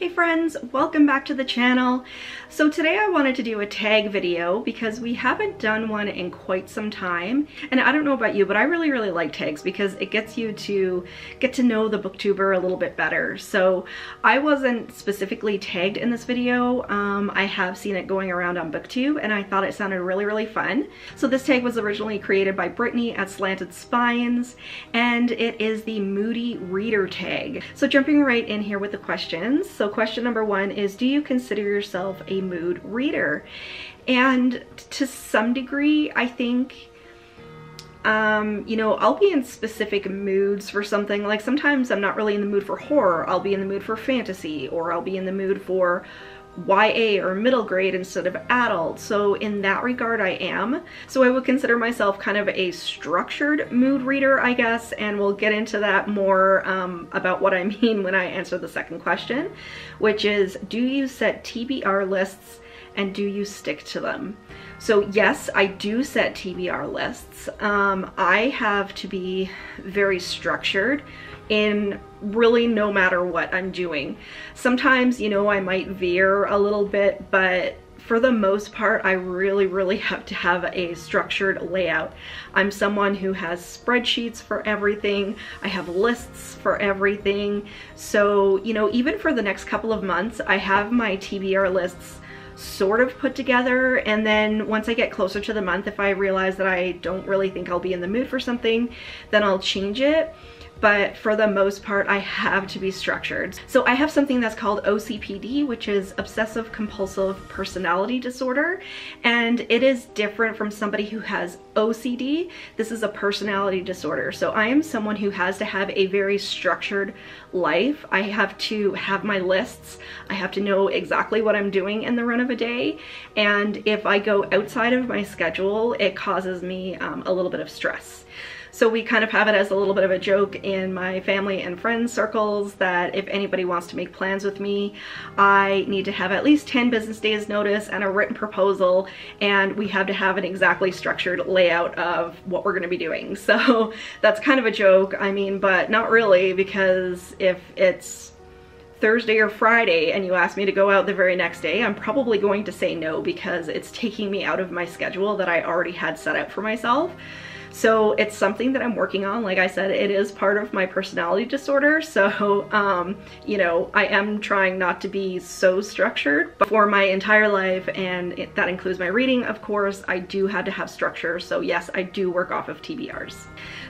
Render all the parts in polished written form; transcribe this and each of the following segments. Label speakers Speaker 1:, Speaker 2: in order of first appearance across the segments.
Speaker 1: Hey friends, welcome back to the channel. So today I wanted to do a tag video because we haven't done one in quite some time. And I don't know about you, but I really like tags because it gets you to get to know the booktuber a little bit better. So I wasn't specifically tagged in this video. I have seen it going around on BookTube and I thought it sounded really fun. So this tag was originally created by Brittany at Slanted Spines and it is the Moody Reader tag. So jumping right in here with the questions. So question number one is, do you consider yourself a mood reader? And to some degree, I think, you know, I'll be in specific moods for something. Like sometimes I'm not really in the mood for horror. I'll be in the mood for fantasy, or I'll be in the mood for YA or middle grade instead of adult. So in that regard I am. So I would consider myself kind of a structured mood reader, I guess, and we'll get into that more about what I mean when I answer the second question, which is, do you set TBR lists and do you stick to them? So yes, I do set TBR lists. I have to be very structured in really no matter what I'm doing. Sometimes, you know, I might veer a little bit, but for the most part, I really have to have a structured layout. I'm someone who has spreadsheets for everything. I have lists for everything. So, you know, even for the next couple of months, I have my TBR lists sort of put together, and then once I get closer to the month, if I realize that I don't really think I'll be in the mood for something, then I'll change it. But for the most part, I have to be structured. So I have something that's called OCPD, which is Obsessive Compulsive Personality Disorder. And it is different from somebody who has OCD. This is a personality disorder. So I am someone who has to have a very structured life. I have to have my lists. I have to know exactly what I'm doing in the run of a day. And if I go outside of my schedule, it causes me a little bit of stress. So we kind of have it as a little bit of a joke in my family and friends circles that if anybody wants to make plans with me, I need to have at least 10 business days notice and a written proposal, and we have to have an exactly structured layout of what we're going to be doing. So that's kind of a joke, I mean, but not really, because if it's Thursday or Friday and you ask me to go out the very next day, I'm probably going to say no because it's taking me out of my schedule that I already had set out for myself. So it's something that I'm working on. Like I said, it is part of my personality disorder. So, you know, I am trying not to be so structured, but for my entire life, and that includes my reading, of course, I do have to have structure. So yes, I do work off of TBRs.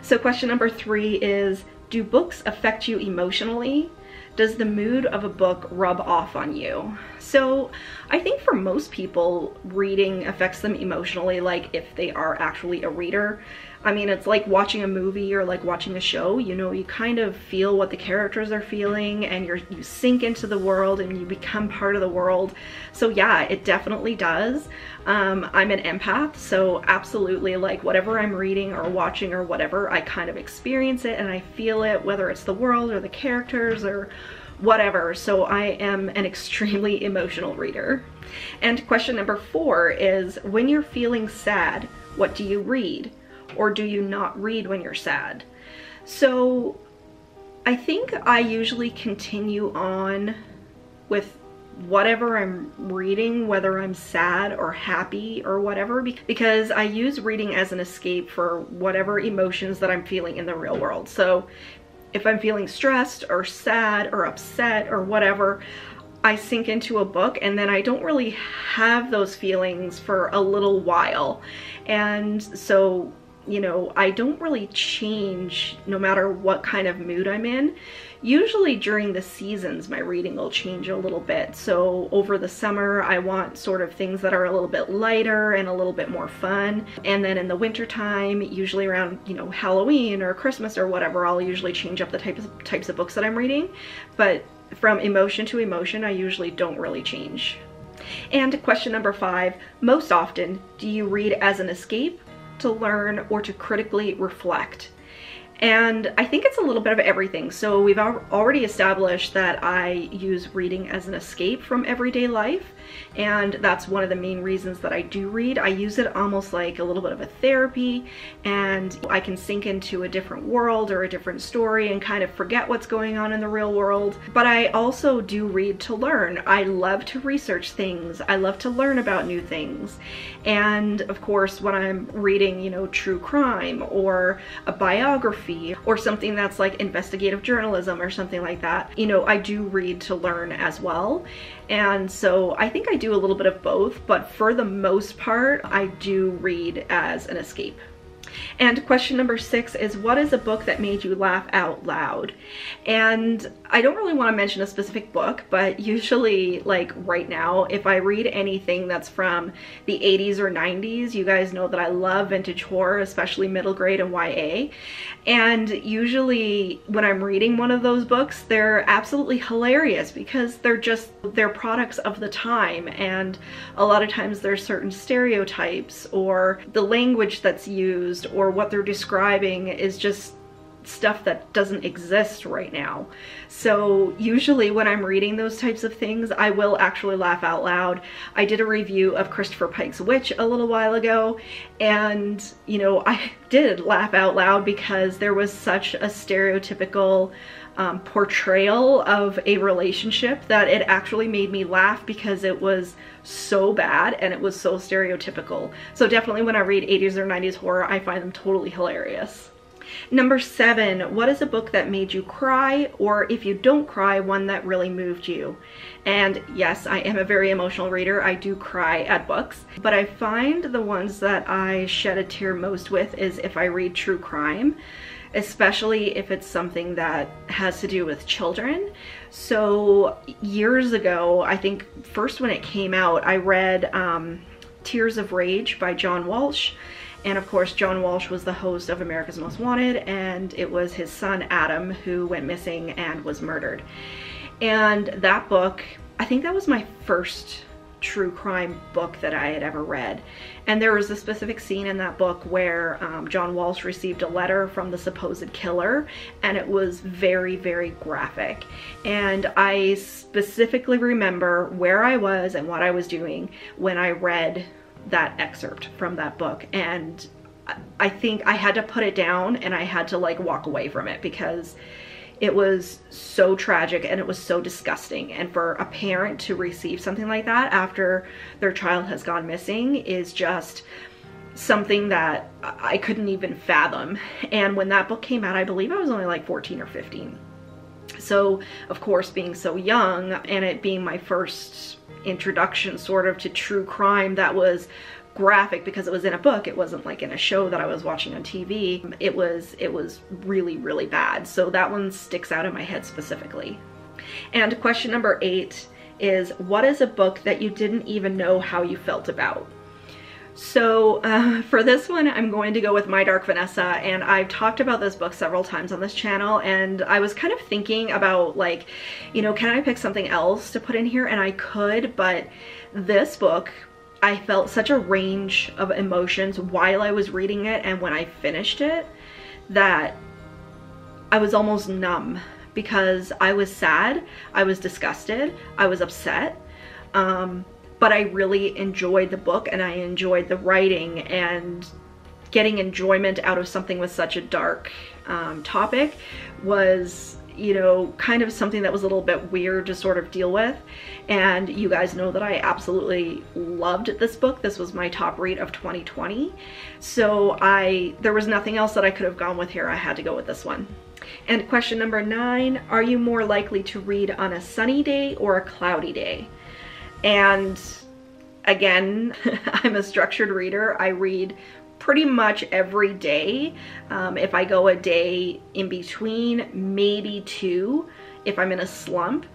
Speaker 1: So question number three is, do books affect you emotionally? Does the mood of a book rub off on you? So I think for most people, reading affects them emotionally, like if they are actually a reader. I mean, it's like watching a movie or like watching a show, you know, you kind of feel what the characters are feeling and you sink into the world and you become part of the world. So yeah, it definitely does. I'm an empath, so absolutely, like whatever I'm reading or watching or whatever, I kind of experience it and I feel it, whether it's the world or the characters or whatever. So I am an extremely emotional reader. And question number four is, when you're feeling sad, what do you read? Or do you not read when you're sad? So I think I usually continue on with whatever I'm reading, whether I'm sad or happy or whatever, because I use reading as an escape for whatever emotions that I'm feeling in the real world. So if I'm feeling stressed or sad or upset or whatever, I sink into a book and then I don't really have those feelings for a little while. And so, you know, I don't really change no matter what kind of mood I'm in. Usually during the seasons, my reading will change a little bit. So over the summer, I want sort of things that are a little bit lighter and a little bit more fun. And then in the winter time, usually around, you know, Halloween or Christmas or whatever, I'll usually change up the types of books that I'm reading. But from emotion to emotion, I usually don't really change. And question number five, most often, do you read as an escape, to learn, or to critically reflect? And I think it's a little bit of everything. So we've already established that I use reading as an escape from everyday life. And that's one of the main reasons that I do read. I use it almost like a little bit of a therapy, and I can sink into a different world or a different story and kind of forget what's going on in the real world. But I also do read to learn. I love to research things. I love to learn about new things. And of course, when I'm reading, you know, true crime or a biography or something that's like investigative journalism or something like that, you know, I do read to learn as well. And so I think I do a little bit of both, but for the most part, I do read as an escape. And question number 6 is, what is a book that made you laugh out loud? And I don't really want to mention a specific book, but usually, like right now, if I read anything that's from the 80s or 90s, you guys know that I love vintage horror, especially middle grade and YA. And usually when I'm reading one of those books, they're absolutely hilarious because they're products of the time. And a lot of times there's certain stereotypes, or the language that's used, or what they're describing is just stuff that doesn't exist right now. So usually when I'm reading those types of things, I will actually laugh out loud. I did a review of Christopher Pike's Witch a little while ago, and you know, I did laugh out loud because there was such a stereotypical portrayal of a relationship that it actually made me laugh because it was so bad and it was so stereotypical. So definitely when I read 80s or 90s horror, I find them totally hilarious. Number 7, what is a book that made you cry, or if you don't cry, one that really moved you? And yes, I am a very emotional reader. I do cry at books, but I find the ones that I shed a tear most with is if I read true crime, especially if it's something that has to do with children. So years ago, I think first when it came out, I read Tears of Rage by John Walsh. And of course, John Walsh was the host of America's Most Wanted, and it was his son Adam who went missing and was murdered. And that book, I think that was my first true crime book that I had ever read. And there was a specific scene in that book where John Walsh received a letter from the supposed killer, and it was very, very graphic. And I specifically remember where I was and what I was doing when I read that excerpt from that book, and I think I had to put it down and I had to like walk away from it because it was so tragic and it was so disgusting. And for a parent to receive something like that after their child has gone missing is just something that I couldn't even fathom. And when that book came out, I believe I was only like 14 or 15. So of course, being so young and it being my first introduction sort of to true crime that was graphic because it was in a book, it wasn't like in a show that I was watching on TV, it was really, really bad. So that one sticks out in my head specifically. And question number 8 is, what is a book that you didn't even know how you felt about? So for this one, I'm going to go with My Dark Vanessa, and I've talked about this book several times on this channel, and I was kind of thinking about like, you know, can I pick something else to put in here? And I could, but this book, I felt such a range of emotions while I was reading it and when I finished it that I was almost numb because I was sad, I was disgusted, I was upset. But I really enjoyed the book and I enjoyed the writing, and getting enjoyment out of something with such a dark topic was, you know, kind of something that was a little bit weird to sort of deal with. And you guys know that I absolutely loved this book. This was my top read of 2020. So there was nothing else that I could have gone with here. I had to go with this one. And question number 9, are you more likely to read on a sunny day or a cloudy day? And again, I'm a structured reader. I read pretty much every day. If I go a day in between, maybe 2 if I'm in a slump.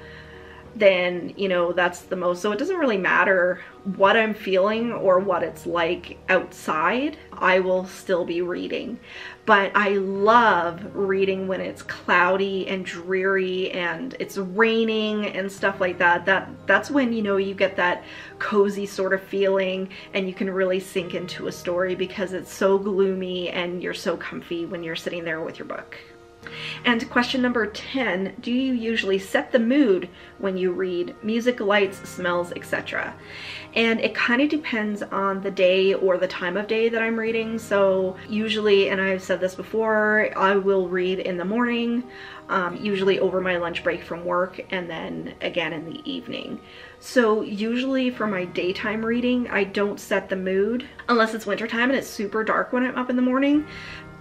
Speaker 1: then, you know, that's the most. So it doesn't really matter what I'm feeling or what it's like outside, I will still be reading. But I love reading when it's cloudy and dreary and it's raining and stuff like that. That's when, you know, you get that cozy sort of feeling and you can really sink into a story because it's so gloomy and you're so comfy when you're sitting there with your book. And question number 10, do you usually set the mood when you read? Music, lights, smells, etc. And it kind of depends on the day or the time of day that I'm reading. So usually, and I've said this before, I will read in the morning, usually over my lunch break from work, and then again in the evening. So usually for my daytime reading, I don't set the mood unless it's wintertime and it's super dark when I'm up in the morning.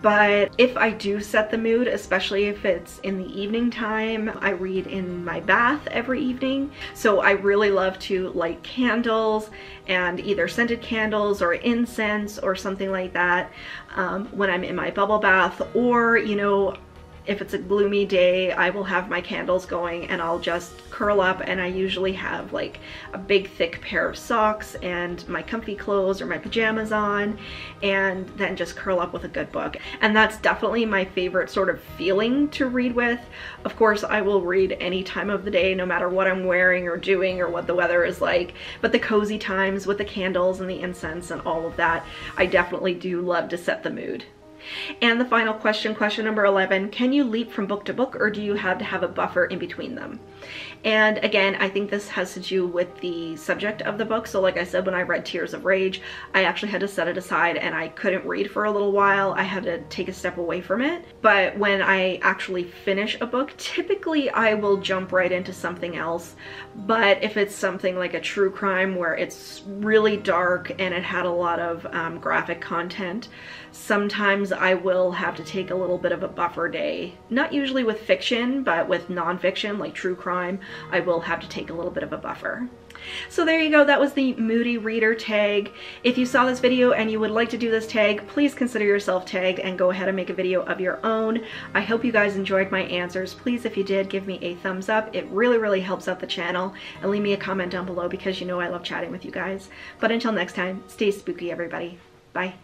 Speaker 1: But if I do set the mood, especially if it's in the evening time, I read in my bath every evening. So I really love to light candles, and either scented candles or incense or something like that when I'm in my bubble bath. Or, you know, if it's a gloomy day, I will have my candles going and I'll just curl up, and I usually have like a big thick pair of socks and my comfy clothes or my pajamas on, and then just curl up with a good book. And that's definitely my favorite sort of feeling to read with. Of course, I will read any time of the day, no matter what I'm wearing or doing or what the weather is like, but the cozy times with the candles and the incense and all of that, I definitely do love to set the mood. And the final question, question number 11, can you leap from book to book, or do you have to have a buffer in between them? And again, I think this has to do with the subject of the book. So like I said, when I read Tears of Rage, I actually had to set it aside and I couldn't read for a little while. I had to take a step away from it. But when I actually finish a book, typically I will jump right into something else. But if it's something like a true crime where it's really dark and it had a lot of graphic content, sometimes I will have to take a little bit of a buffer day. Not usually with fiction, but with nonfiction like true crime, I will have to take a little bit of a buffer. So there you go, that was the Moody Reader tag. If you saw this video and you would like to do this tag, please consider yourself tagged and go ahead and make a video of your own. I hope you guys enjoyed my answers. Please, if you did, give me a thumbs up. It really, really helps out the channel. And leave me a comment down below because you know I love chatting with you guys. But until next time, stay spooky, everybody. Bye.